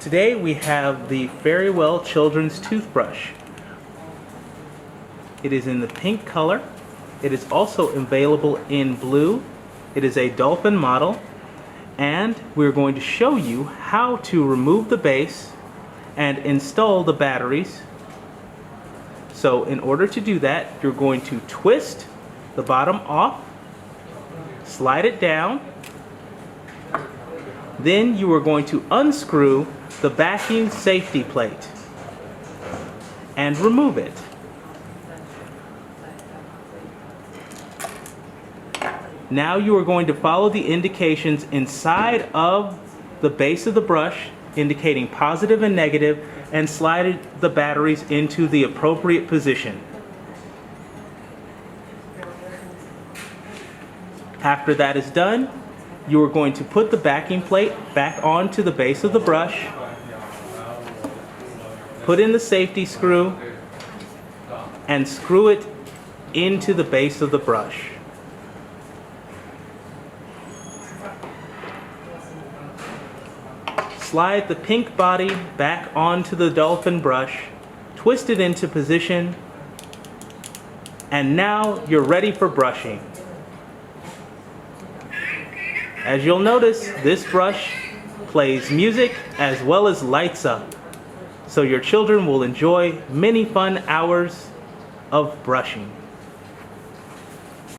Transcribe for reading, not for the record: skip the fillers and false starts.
Today we have the Fairywill Children's Toothbrush. It is in the pink color. It is also available in blue. It is a Dolphin model, and we're going to show you how to remove the base and install the batteries. So in order to do that, you're going to twist the bottom off, slide it down, then you are going to unscrew the backing safety plate and remove it. Now you are going to follow the indications inside of the base of the brush, indicating positive and negative, and slide the batteries into the appropriate position. After that is done, you are going to put the backing plate back onto the base of the brush, put in the safety screw, and screw it into the base of the brush. Slide the pink body back onto the Dolphin brush, twist it into position, and now you're ready for brushing. As you'll notice, this brush plays music as well as lights up, so your children will enjoy many fun hours of brushing.